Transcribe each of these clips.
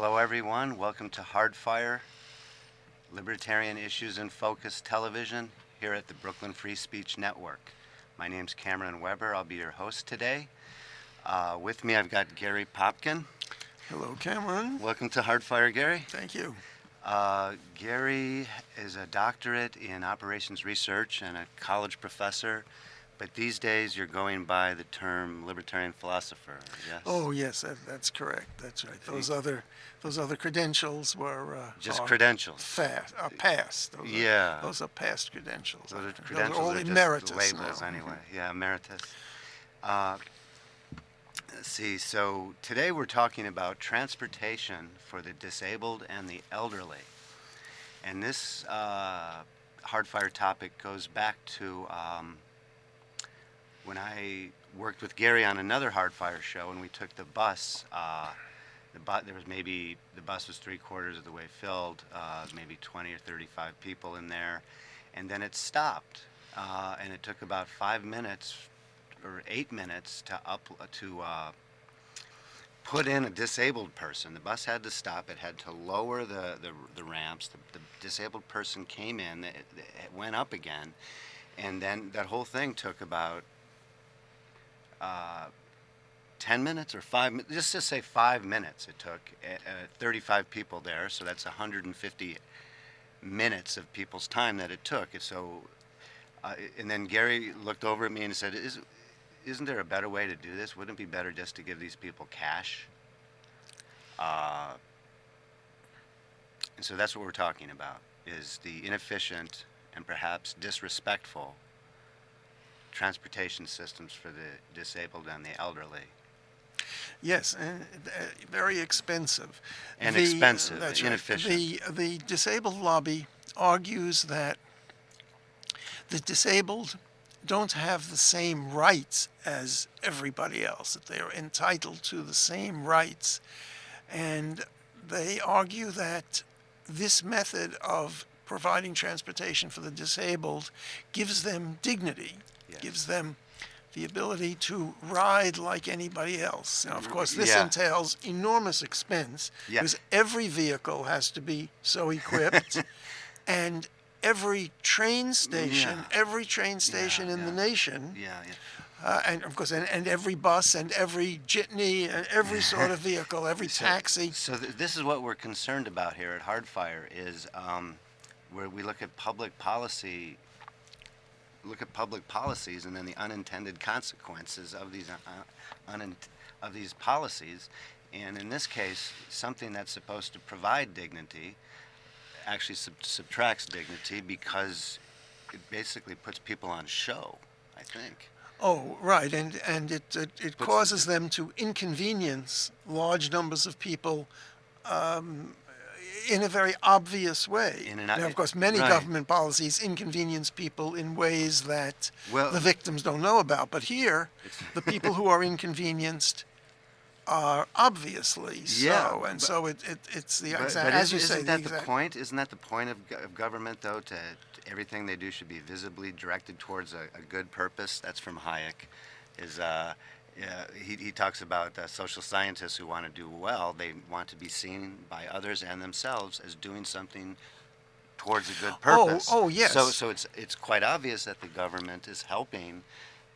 Hello, everyone. Welcome to Hardfire, Libertarian Issues in Focus Television here at the Brooklyn Free Speech Network. My name's Cameron Weber. I'll be your host today. With me, I've got Gary Popkin. Hello, Cameron. Welcome to Hardfire, Gary. Thank you. Gary is a doctorate in operations research and a college professor, but these days you're going by the term libertarian philosopher, yes? Oh, yes, that's correct. That's right. Those other credentials were Just credentials. Past. Those are past credentials. Those are credentials. Those are all are emeritus just labels now. anyway. Yeah, emeritus. Let's see. So today we're talking about transportation for the disabled and the elderly, and this hardfire topic goes back to when I worked with Gary on another hardfire show, and we took the bus. The bus was 3/4 of the way filled, maybe 20 or 35 people in there, and then it stopped, and it took about 5 minutes or 8 minutes to put in a disabled person. The bus had to stop. It had to lower the ramps. The disabled person came in. It went up again, and then that whole thing took about 10 minutes or 5 minutes, just to say 5 minutes it took, 35 people there, so that's 150 minutes of people's time that it took. So, and then Gary looked over at me and said, isn't there a better way to do this? Wouldn't it be better just to give these people cash? And so that's what we're talking about, is the inefficient and perhaps disrespectful transportation systems for the disabled and the elderly. Yes, and very expensive. Expensive, that's inefficient. Right. The disabled lobby argues that the disabled don't have the same rights as everybody else, that they are entitled to the same rights. And they argue that this method of providing transportation for the disabled gives them dignity, gives them the ability to ride like anybody else. Now, of course, this entails enormous expense because every vehicle has to be so equipped, and every train station in the nation, and of course, and every bus and every jitney and every sort of vehicle, every taxi. So this is what we're concerned about here at Hardfire, is where we look at public policies and then the unintended consequences of these policies. And in this case, something that's supposed to provide dignity actually subtracts dignity, because it basically puts people on show, I think. Oh, right, and it causes them to inconvenience large numbers of people in a very obvious way. Now, of course, many government policies inconvenience people in ways that the victims don't know about. But here, the people who are inconvenienced are obviously so, and so it's the exact, as you say. Isn't that the point? Isn't that the point of government, though? To everything they do should be visibly directed towards a good purpose. That's from Hayek. He talks about social scientists who want to do well. They want to be seen by others and themselves as doing something towards a good purpose. Oh, yes. So it's quite obvious that the government is helping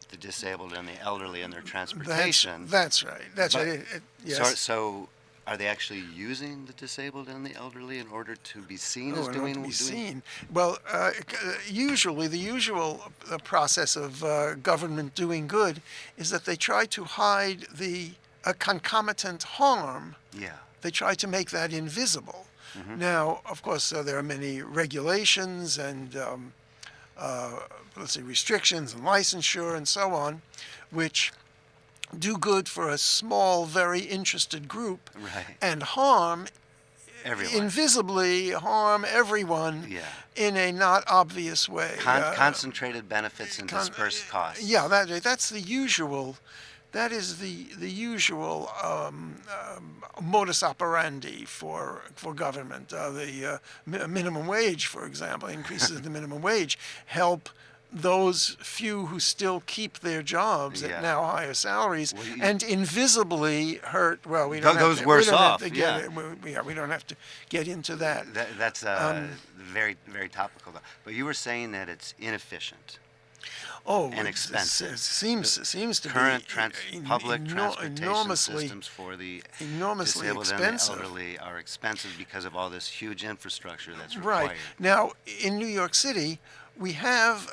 the disabled and the elderly in their transportation. That's right. Yes. So are they actually using the disabled and the elderly in order to be seen as doing? Seen. Well, usually the usual process of government doing good is that they try to hide the concomitant harm. Yeah. They try to make that invisible. Mm-hmm. Now, of course, there are many regulations and restrictions and licensure and so on, which do good for a small, very interested group, and invisibly harm everyone in a not obvious way. Concentrated benefits and dispersed costs. Yeah, that's the usual. That is the usual modus operandi for government. The minimum wage, for example, increases the minimum wage help those few who still keep their jobs Yeah. at now higher salaries Well, and invisibly hurt. Well, we don't have Those to, worse we don't off, have to yeah. get we don't have to get into that. That's very, very topical, though. But you were saying that it's inefficient. Oh, And expensive. It seems to Current be public transportation enormously systems for the enormously disabled expensive. and the elderly are expensive because of all this huge infrastructure that's required. Right. Now, in New York City, we have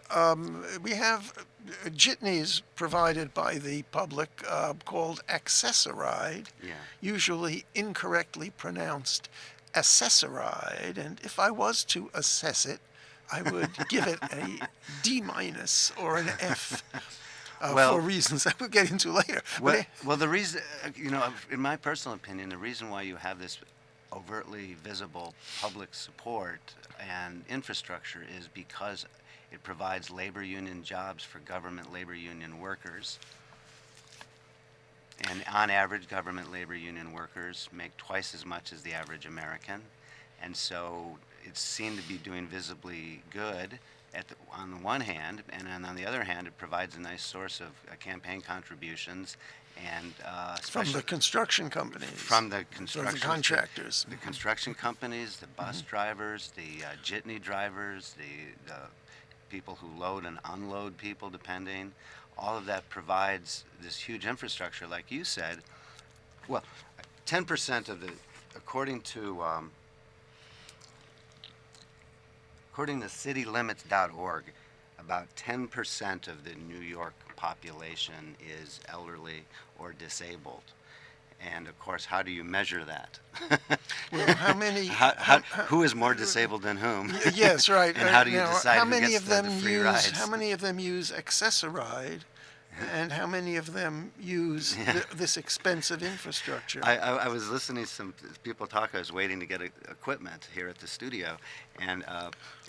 jitneys provided by the public called Accessoride, Yeah. usually incorrectly pronounced Accessoride, and if I was to assess it, I would give it a D minus or an F. Well- for reasons I will get into later. Well, the reason, in my personal opinion, the reason why you have this overtly visible public support and infrastructure is because it provides labor union jobs for government labor union workers. And on average, government labor union workers make twice as much as the average American. And so it's seen to be doing visibly good on the one hand, and then on the other hand, it provides a nice source of campaign contributions and from the construction companies, from the from the contractors, the construction companies, the bus drivers, the jitney drivers, the people who load and unload people, depending. All of that provides this huge infrastructure, like you said. Well, 10% of the, according to citylimits.org, about 10% of the New York population is elderly or disabled. And of course, how do you measure that? Well, how many? Who is more disabled than whom? Yes, right. And how do you Now, decide how who many gets of them the free use? rides? How many of them use Accessoride, and how many of them use this expensive infrastructure? I was listening to some people talk. I was waiting to get equipment here at the studio, and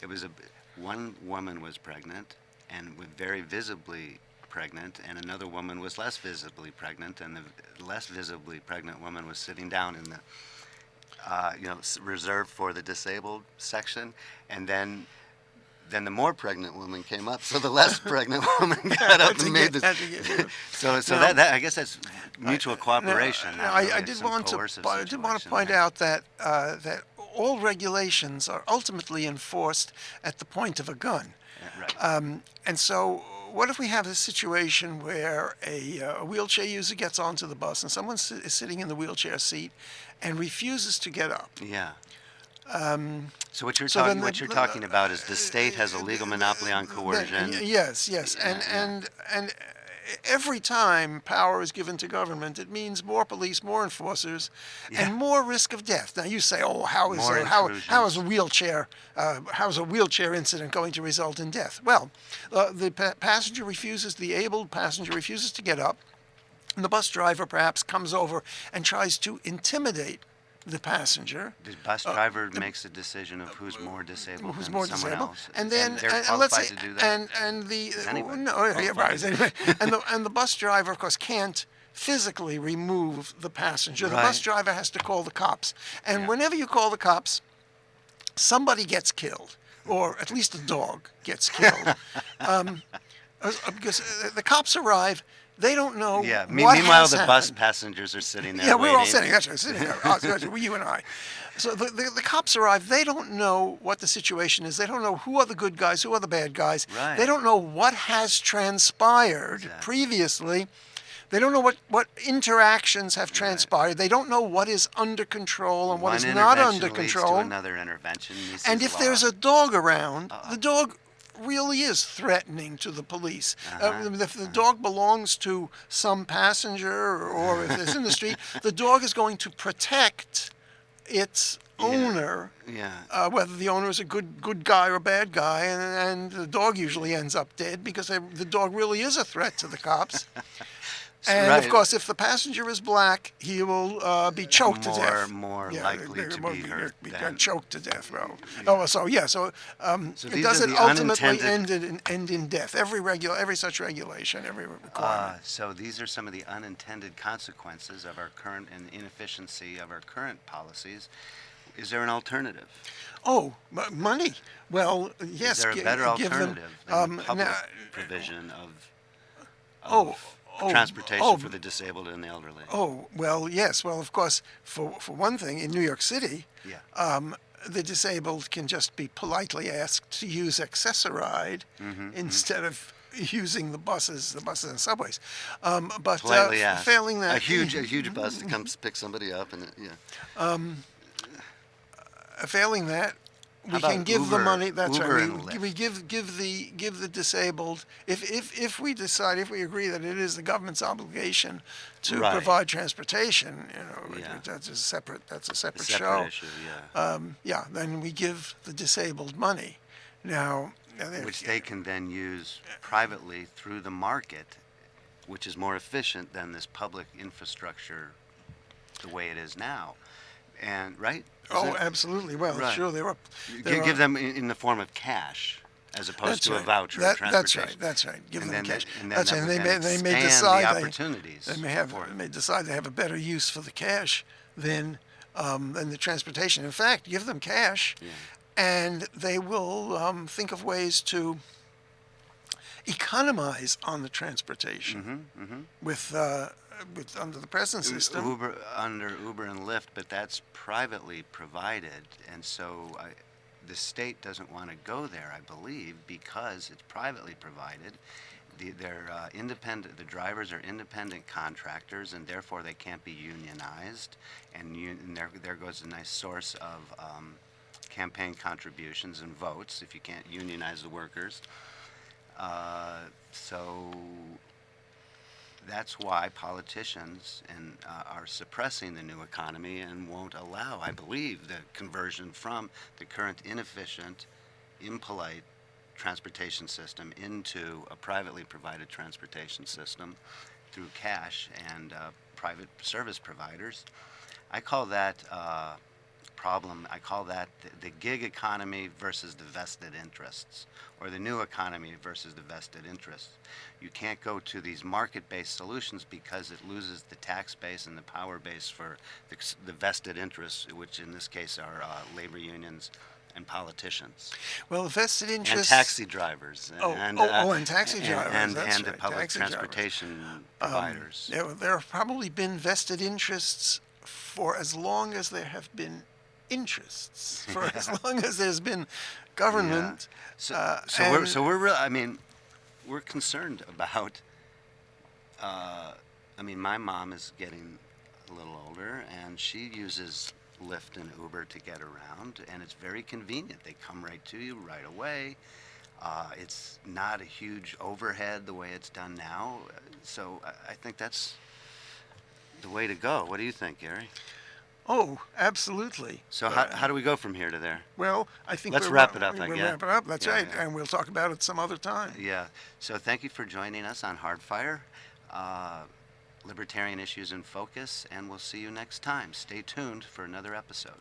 it was one woman was pregnant and was very visibly pregnant, and another woman was less visibly pregnant, and the less visibly pregnant woman was sitting down in the reserved for the disabled section, and then the more pregnant woman came up, so the less pregnant woman got up and made the. So that I guess that's mutual cooperation. Now, I did want to point out that that all regulations are ultimately enforced at the point of a gun. Right. And so, what if we have a situation where a wheelchair user gets onto the bus and someone is sitting in the wheelchair seat and refuses to get up? Yeah. So what you're So then talking about is the state has a legal monopoly on coercion. Yes, and every time power is given to government, it means more police, more enforcers, and more risk of death. Now you say, "Oh, how is a wheelchair incident going to result in death?" Well, the abled passenger refuses to get up, and the bus driver perhaps comes over and tries to intimidate the passenger. The bus driver makes a decision of who's more disabled Who's than more someone disabled, else, and then they're and qualified let's say to do that. and the Anybody no, yeah, right, qualified. anyway, and the bus driver, of course, can't physically remove the passenger. The Right. bus driver has to call the cops, and Yeah. whenever you call the cops, somebody gets killed, or at least a dog gets killed, because the cops arrive. They don't know. Yeah. What Meanwhile, has the bus happened. passengers are sitting there. Yeah, we're all waiting. sitting. That's right, sitting there. Us, you and I. So the cops arrive. They don't know what the situation is. They don't know who are the good guys, who are the bad guys. Right. They don't know what has transpired Exactly. previously. They don't know what interactions have transpired. They don't know what is under control and what One is not intervention under leads control. to another intervention. This And is if law. there's a dog around, the dog really is threatening to the police. If the dog belongs to some passenger or if it's in the street, the dog is going to protect its owner, Yeah. whether the owner is a good guy or a bad guy, and the dog usually ends up dead because the dog really is a threat to the cops. And Right. of course, if the passenger is black, he will be choked to death. More likely to be hurt than. Choked to death. Well, so it So doesn't these are the ultimately unintended- end in death. Every such regulation, every requirement. So these are some of the unintended consequences of our current and inefficiency of our current policies. is there an alternative? Oh, money. Well, yes. Is there a better Give them. alternative than the public Now, provision of oh, transportation for the disabled and the elderly? Oh, well, yes. Well, of course, for one thing, in New York City, Yeah. the disabled can just be politely asked to use Accessoride instead of using the buses and subways. But Politely asked. failing that, A huge bus that comes pick somebody up and failing that, How we can about give the Uber- money. That's Uber right. and We Lyft? give the disabled. If we decide, if we agree that it is the government's obligation to Right. provide transportation, Yeah. that's a separate Separate show. issue, yeah. Yeah, then we give the disabled money. Now, Which they can then use privately through the market, which is more efficient than this public infrastructure the way it is now. And, right? Oh, absolutely. Well, Right. sure, Give them in the form of cash as opposed That's to a right. voucher or That's transportation. right. That's right. Give And them then cash. and then That's that right. would And then they may expand decide the opportunities for it. may decide they have a better use for the cash than the transportation. In fact, give them cash, Yeah. and they will think of ways to economize on the transportation with under the present system. Under Uber and Lyft, but that's privately provided, and so the state doesn't want to go there, I believe, because it's privately provided. They're independent. The drivers are independent contractors, and therefore they can't be unionized. And there goes a nice source of campaign contributions and votes if you can't unionize the workers. So that's why politicians are suppressing the new economy and won't allow, I believe, the conversion from the current inefficient, impolite transportation system into a privately provided transportation system through cash and private service providers. I call that problem, I call that the gig economy versus the vested interests, or the new economy versus the vested interests. You can't go to these market-based solutions because it loses the tax base and the power base for the vested interests, which in this case are labor unions and politicians. Well, the vested And interests. taxi drivers. And taxi drivers. And That's the right, public taxi drivers. transportation providers. There have probably been vested interests for as long as there have been interests, for as long as there's been government. Yeah. We're concerned about. My mom is getting a little older, and she uses Lyft and Uber to get around, and it's very convenient. They come right to you right away. It's not a huge overhead the way it's done now. So I think that's the way to go. What do you think, Gary? Oh, absolutely. So how do we go from here to there? Well, I think Let's wrap it up, We'll yeah. wrap it up. That's Yeah, right, yeah. and we'll talk about it some other time. Yeah. So thank you for joining us on Hardfire, Libertarian Issues in Focus, and we'll see you next time. Stay tuned for another episode.